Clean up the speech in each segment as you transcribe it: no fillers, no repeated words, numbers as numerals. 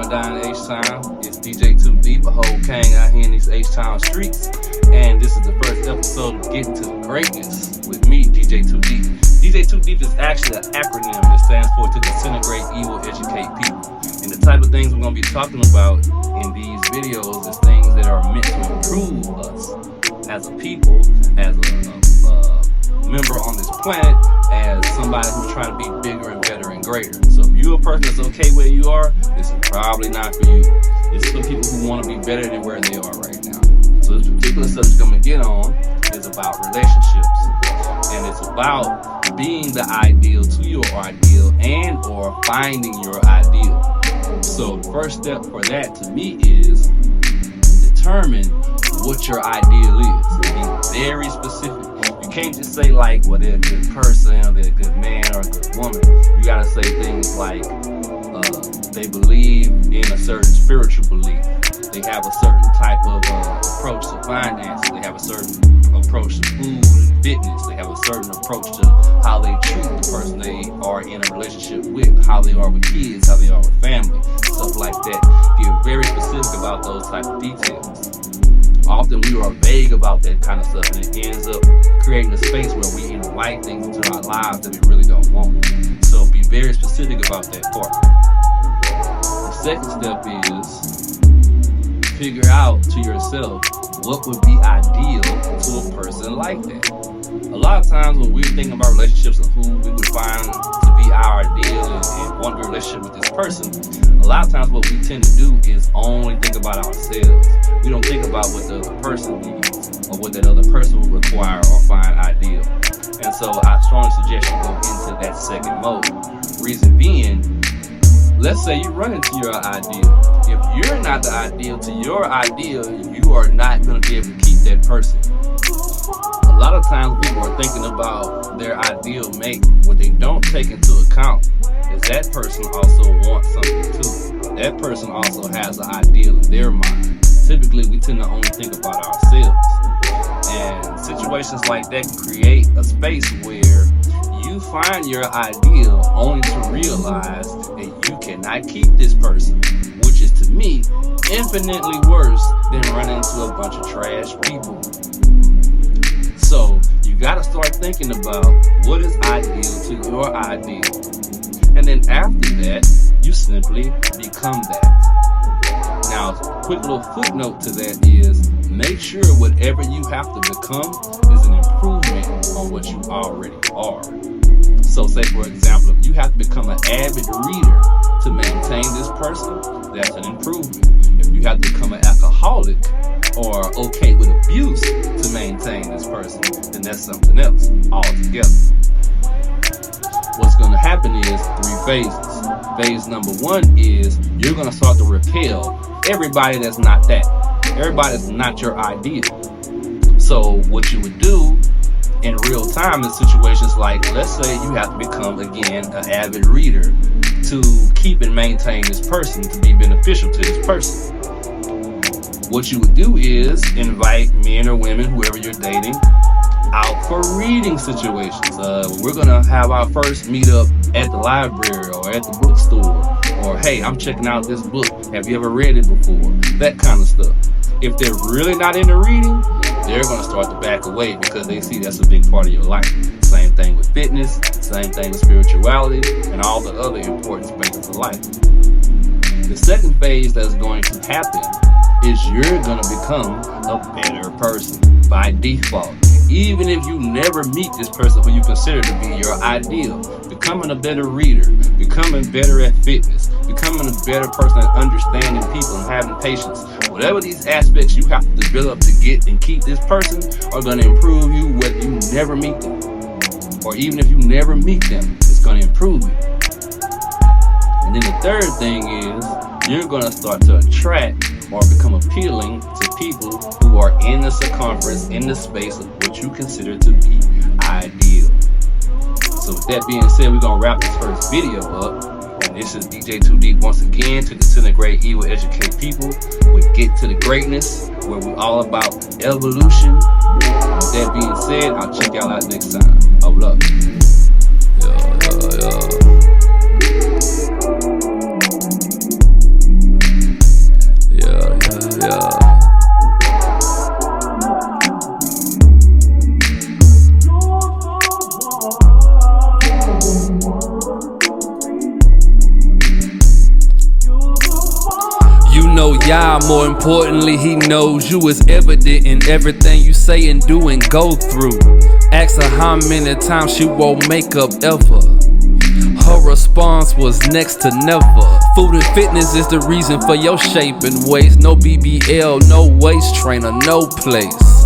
going down in H-Town? It's DJ 2 Deep, a whole king out here in these H-Town streets. And this is the first episode of Getting to the Greatness with me, DJ 2 Deep. DJ 2 Deep is actually an acronym that stands for To Disintegrate Evil, Educate People. And the type of things we're going to be talking about in these videos is things that are meant to improve us as a people, as a member on this planet, as somebody who's trying to be bigger and better and greater. So if you're a person that's okay where you are, this is probably not for you. It's for people who want to be better than where they are right now. So this particular subject I'm going to get on is about relationships. And it's about being the ideal to your ideal and or finding your ideal. So the first step for that to me is determine what your ideal is. Be very specific. You can't just say like, well, they're a good person, or they're a good man or a good woman. You gotta say things like they believe in a certain spiritual belief. They have a certain type of approach to finance. They have a certain approach to food and fitness. They have a certain approach to how they treat the person they are in a relationship with, how they are with kids, how they are with family, stuff like that. Get very specific about those type of details. Often we are vague about that kind of stuff, and it ends up creating a space where we invite things into our lives that we really don't want. So be very specific about that part. The second step is figure out to yourself what would be ideal to a person like that. A lot of times when we're thinking about relationships and who we would find to be our ideal and want a relationship with this person, a lot of times what we tend to do is only think about ourselves. We don't think about what the other person needs or what that other person would require or find ideal. And so I strongly suggest you go into that second mode. Reason being, let's say you run into your ideal. If you're not the ideal to your ideal, you are not going to be able to keep that person. A lot of times people are thinking about their ideal mate. What they don't take into account is that person also wants something too. That person also has an ideal in their mind. Typically, we tend to only think about ourselves. And situations like that can create a space where you find your ideal only to realize that you cannot keep this person, which is to me infinitely worse than running into a bunch of trash people. So you gotta start thinking about what is ideal to your ideal. And then after that, you simply become that. Now, quick little footnote to that is make sure whatever you have to become is an improvement on what you already are. So say, for example, if you have to become an avid reader to maintain this person, that's an improvement. If you have to become an alcoholic or okay with abuse to maintain this person, then that's something else altogether. What's going to happen is 3 phases. Phase number 1 is you're going to start to repel everybody that's not that. Everybody that's not your ideal. So what you would do in real time in situations like, let's say you have to become, again, an avid reader to keep and maintain this person, to be beneficial to this person. What you would do is invite men or women, whoever you're dating, out for reading situations. We're going to have our first meetup at the library or at the bookstore. Or, hey, I'm checking out this book. Have you ever read it before? That kind of stuff. If they're really not into reading, they're going to start to back away because they see that's a big part of your life. Same thing with fitness, same thing with spirituality, and all the other important spaces of life. The second phase that's going to happen is you're going to become a better person by default. Even if you never meet this person who you consider to be your ideal, becoming a better reader, becoming better at fitness, becoming a better person at understanding people and having patience, whatever these aspects you have to develop to get and keep this person are going to improve you whether you never meet them. Or even if you never meet them, it's going to improve you. And then the third thing is you're going to start to attract or become appealing to people who are in the circumference, in the space of what you consider to be ideal. So with that being said, we're going to wrap this first video up. And this is DJ 2 Deep once again, to disintegrate evil, educate people. We get to the greatness, where we're all about evolution. With that being said, I'll check y'all out next time. Hold up. Yo. know y'all, more importantly, he knows you. Is evident in everything you say and do and go through. Ask her how many times she wore makeup ever. Her response was next to never. Food and fitness is the reason for your shape and waist. No BBL, no waist trainer, no place.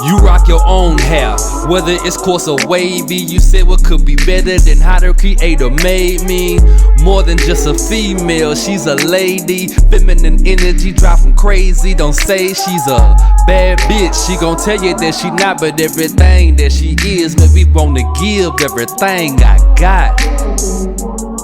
You rock your own hair, whether it's coarse or wavy. You said what could be better than how the creator made me. More than just a female, she's a lady. Feminine energy driving crazy. Don't say she's a bad bitch, she gon' tell you that she not. But everything that she is, man, we wanna give everything I got.